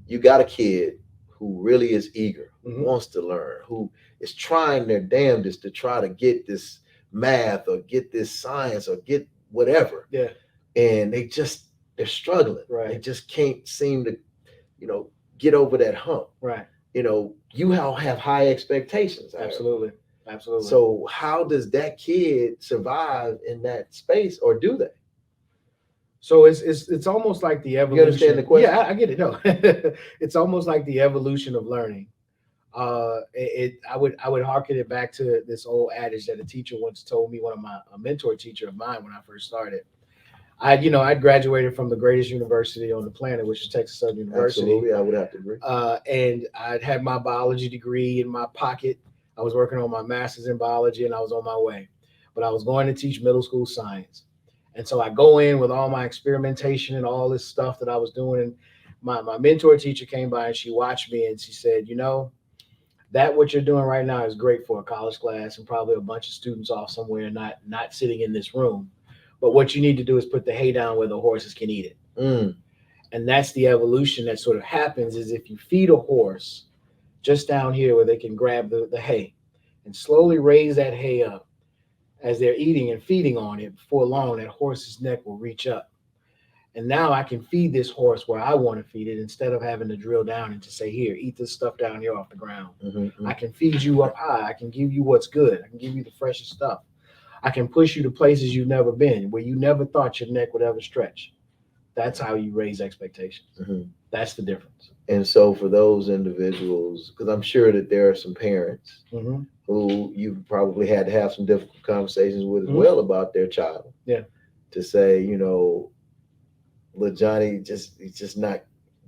you got a kid who really is eager, who Mhm. wants to learn, who is trying their damnedest to try to get this math or get this science or get whatever. Yeah. And they're struggling. Right. They just can't seem to, get over that hump. Right. You all have high expectations. Absolutely. Absolutely. So how does that kid survive in that space, or do they? So it's almost like the evolution. You understand the question? Yeah, I get it. No, it's almost like the evolution of learning. I would harken it back to this old adage that a teacher once told me. A mentor teacher of mine when I first started. I'd graduated from the greatest university on the planet, which is Texas Southern University. Absolutely, I would have to agree. And I'd had my biology degree in my pocket. I was working on my master's in biology, and I was on my way. But I was going to teach middle school science. And so I go in with all my experimentation and all this stuff that I was doing. And my mentor teacher came by and she watched me and she said, that what you're doing right now is great for a college class and probably a bunch of students off somewhere, not sitting in this room. But what you need to do is put the hay down where the horses can eat it. Mm. And that's the evolution that sort of happens is if you feed a horse just down here where they can grab the hay and slowly raise that hay up as they're eating and feeding on it, before long, that horse's neck will reach up. And now I can feed this horse where I want to feed it instead of having to drill down and to say, here, eat this stuff down here off the ground. Mm-hmm. I can feed you up high. I can give you what's good. I can give you the freshest stuff. I can push you to places you've never been, where you never thought your neck would ever stretch. That's how you raise expectations. Mm-hmm. That's the difference. And so for those individuals, because I'm sure that there are some parents Mm-hmm. who you probably had to have some difficult conversations with as Mhm. well about their child. Yeah. To say, little Johnny he's just not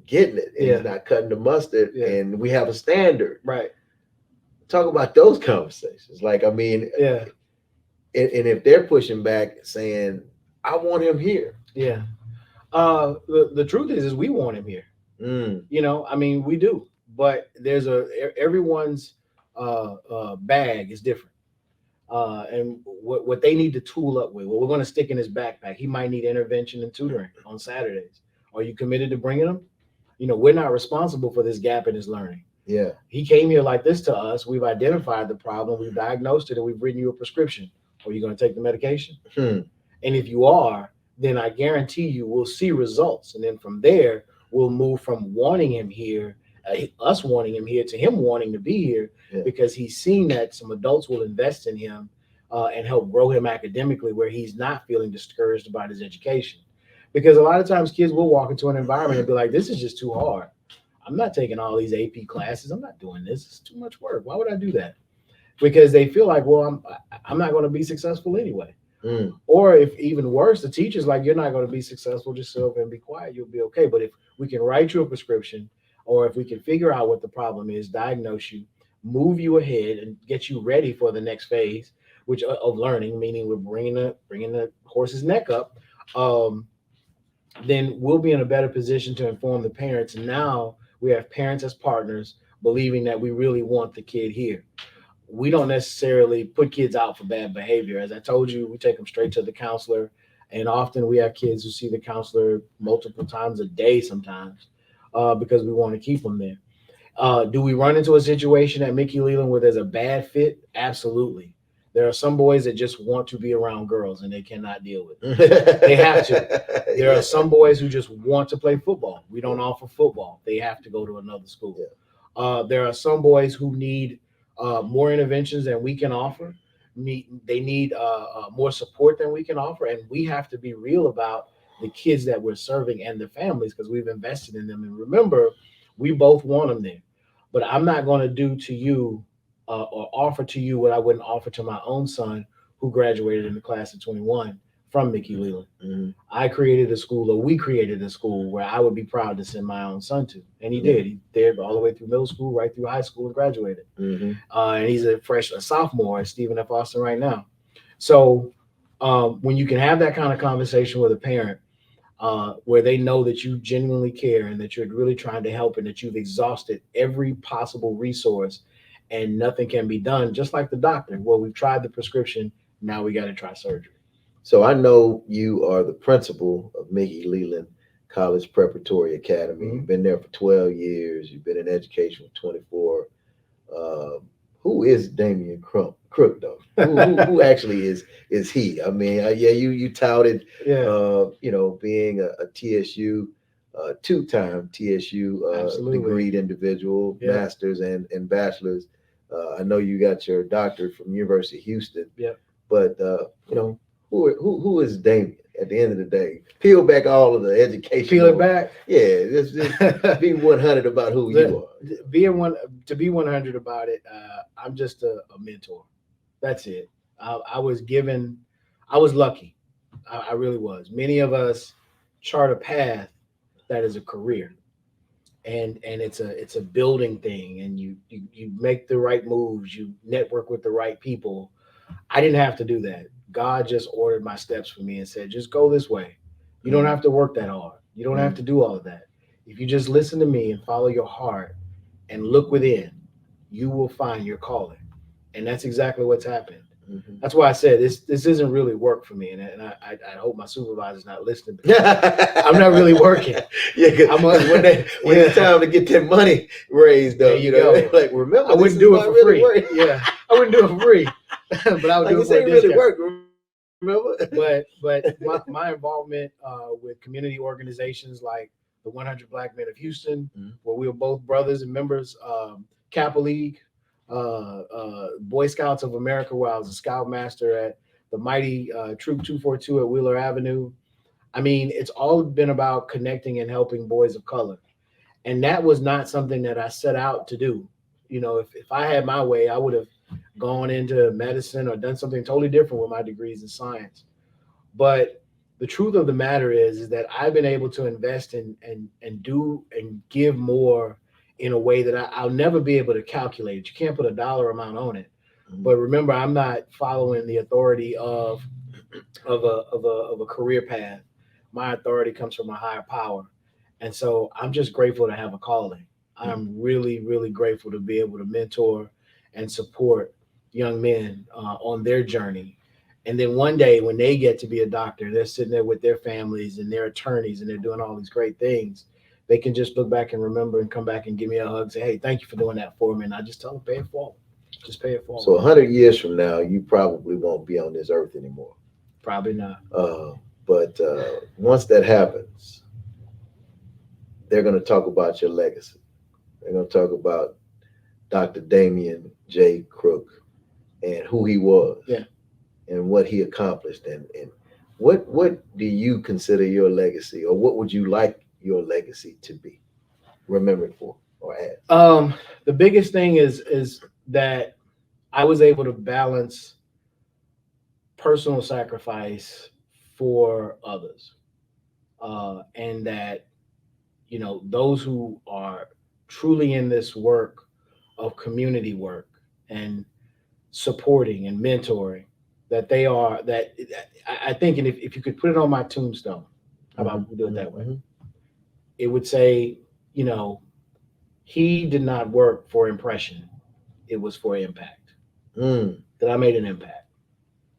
getting it. And Yeah. He's not cutting the mustard. Yeah. And we have a standard. Right. Talk about those conversations. Like, I mean, Yeah. And if they're pushing back saying, I want him here. Yeah. The truth is we want him here. Mm. We do. But there's everyone's bag is different. And what they need to tool up with, what we're going to stick in his backpack. He might need intervention and tutoring on Saturdays. Are you committed to bringing him? we're not responsible for this gap in his learning. Yeah. He came here like this to us. We've identified the problem, we've diagnosed it, and we've written you a prescription. Are you going to take the medication? Hmm. And if you are, then I guarantee you we'll see results. And then from there, we'll move from wanting him here, us wanting him here, to him wanting to be here, Yeah. because he's seen that some adults will invest in him and help grow him academically, where he's not feeling discouraged about his education. Because a lot of times kids will walk into an environment and be like, this is just too hard. I'm not taking all these AP classes. I'm not doing this. It's too much work. Why would I do that? Because they feel like, well, I'm not going to be successful anyway. Mm. Or if even worse, the teacher's like, you're not going to be successful, just sit over and be quiet, you'll be okay. But if we can write you a prescription, or if we can figure out what the problem is, diagnose you, move you ahead, and get you ready for the next phase, which of learning, meaning we're bringing the horse's neck up, then we'll be in a better position to inform the parents. Now we have parents as partners, believing that we really want the kid here. We don't necessarily put kids out for bad behavior. As I told you, we take them straight to the counselor. And often we have kids who see the counselor multiple times a day sometimes, because we want to keep them there. Do we run into a situation at Mickey Leland where there's a bad fit? Absolutely. There are some boys that just want to be around girls and they cannot deal with it. They have to. There are some boys who just want to play football. We don't offer football. They have to go to another school. There are some boys who need more interventions than we can offer. They need more support than we can offer. And we have to be real about the kids that we're serving and the families, because we've invested in them. And remember, we both want them there. But I'm not going to do to you or offer to you what I wouldn't offer to my own son, who graduated in the class of 21 from Mickey Leland. Mm-hmm. I created a school, or we created a school, where I would be proud to send my own son to. And he did. He did all the way through middle school, right through high school, and graduated. Mm-hmm. And he's a sophomore at Stephen F. Austin right now. So when you can have that kind of conversation with a parent, where they know that you genuinely care and that you're really trying to help, and that you've exhausted every possible resource and nothing can be done, just like the doctor. Well, we've tried the prescription, now we got to try surgery. So I know you are the principal of Mickey Leland College Preparatory Academy. Mm-hmm. You've been there for 12 years. You've been in education for 24. Who is Damieon Crook though? Who actually is he? I mean, you touted, being a TSU, two-time TSU degreed individual, masters and bachelors. I know you got your doctorate from University of Houston. Yeah. But who is Damieon at the end of the day? Peel back all of the education. Peel it back. Yeah, just be 100 about who you are. To be 100 about it, I'm just a mentor. That's it. I was lucky. I really was. Many of us chart a path that is a career. And it's a building thing, and you make the right moves, you network with the right people. I didn't have to do that. God just ordered my steps for me and said, just go this way. You don't have to work that hard. You don't have to do all of that. If you just listen to me and follow your heart and look within, you will find your calling. And that's exactly what's happened. Mm-hmm. That's why I said this isn't really work for me. And I hope my supervisor's not listening. I'm not really working. Yeah, because when it's time to get that money raised, though, like, remember, I wouldn't do it for free. Yeah, I wouldn't do it for free. But I would do it for a discount. Really work, remember? But my involvement with community organizations like the 100 Black Men of Houston, where we were both brothers and members, Kappa League, Boy Scouts of America, where I was a scoutmaster at the mighty Troop 242 at Wheeler Avenue. I mean, it's all been about connecting and helping boys of color. And that was not something that I set out to do. If I had my way, I would have gone into medicine or done something totally different with my degrees in science. But the truth of the matter is that I've been able to invest and do and give more in a way that I'll never be able to calculate it. You can't put a dollar amount on it. Mm-hmm. But remember, I'm not following the authority of a career path. My authority comes from a higher power. And so I'm just grateful to have a calling. I'm really, really grateful to be able to mentor and support young men on their journey. And then one day when they get to be a doctor, they're sitting there with their families and their attorneys, and they're doing all these great things. they can just look back and remember and come back and give me a hug, say, hey, thank you for doing that for me. And I just tell them, pay it forward. Just pay it forward. So 100 years from now, you probably won't be on this earth anymore. Probably not. But once that happens, they're going to talk about your legacy. They're going to talk about Dr. Damieon J. Crook and who he was, and what he accomplished, and what do you consider your legacy, or what would you like your legacy to be remembered for or as? The biggest thing is that I was able to balance personal sacrifice for others, and that, you know, those who are truly in this work of community work and supporting and mentoring, that they are, that I think, and if you could put it on my tombstone, how about we do it that way? It would say, you know, he did not work for impression. It was for impact. That I made an impact,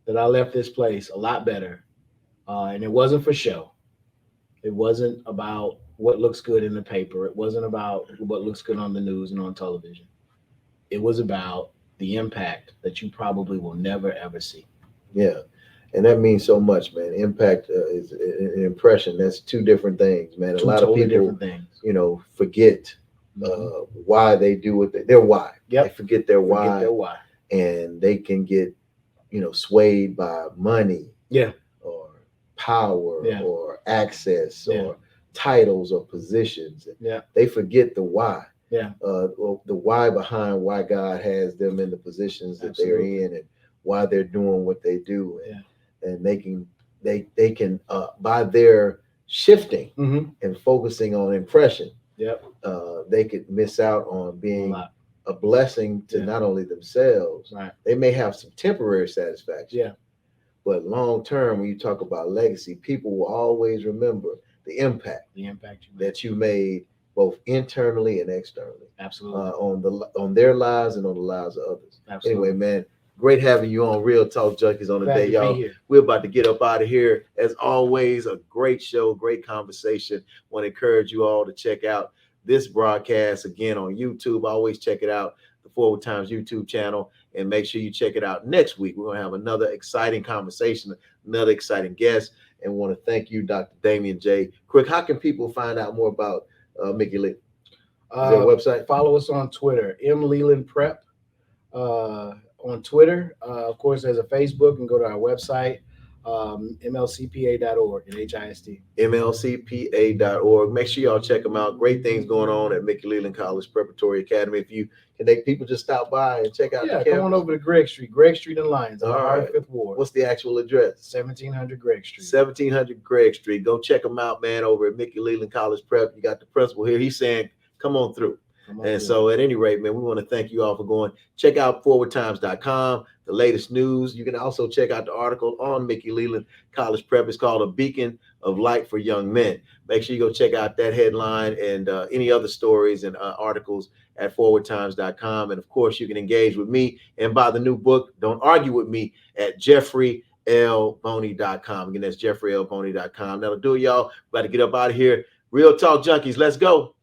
that I left this place a lot better. And it wasn't for show. It wasn't about what looks good in the paper. It wasn't about what looks good on the news and on television. It was about the impact that you probably will never, ever see. Yeah. And that means so much, man. Impact is an impression. That's two different things, man. Two a lot totally of people, different things. You know, forget why they do what their why. Yep. They forget their why. Forget their why. And they can get, you know, swayed by money. Yeah. Or power. Yeah. Or access. Yeah. Or titles or positions. Yeah. They forget the why. Yeah. The why behind why God has them in the positions that Absolutely. they're in, and why they're doing what they do. And they can by their shifting and focusing on impression, they could miss out on being a blessing to not only themselves. Right. They may have some temporary satisfaction. Yeah. But long term, when you talk about legacy, people will always remember the impact that you made, both internally and externally. Absolutely. On their lives and on the lives of others. Absolutely. Anyway, man, great having you on Real Talk Junkies on the Glad day, to y'all. be here. We're about to get up out of here. As always, a great show, great conversation. Want to encourage you all to check out this broadcast again on YouTube. Always check it out, the Forward Times YouTube channel, and make sure you check it out next week. We're going to have another exciting conversation, another exciting guest, and want to thank you, Dr. Damieon J. Crook. How can people find out more about Mickey Lee? Is there a website? Follow us on Twitter, M Leland Prep. On Twitter, of course, there's a Facebook, and go to our website, mlcpa.org and HIST. mlcpa.org. Make sure y'all check them out. Great things going on at Mickey Leland College Preparatory Academy. If you can, people just stop by and check out the campus. Come on over to Greg Street and Lyons, all right. 5th Ward. What's the actual address? 1700 Greg Street. 1700 Greg Street. Go check them out, man, over at Mickey Leland College Prep. You got the principal here. He's saying, come on through. So at any rate, man, we want to thank you all for going. Check out forwardtimes.com, the latest news. You can also check out the article on Mickey Leland College Prep. It's called A Beacon of Light for Young Men. Make sure you go check out that headline and any other stories and articles at forwardtimes.com. And of course, you can engage with me and buy the new book, Don't Argue With Me, at jeffreylboney.com. Again, that's jeffreylboney.com. That'll do it, y'all. About to get up out of here. Real Talk Junkies. Let's go.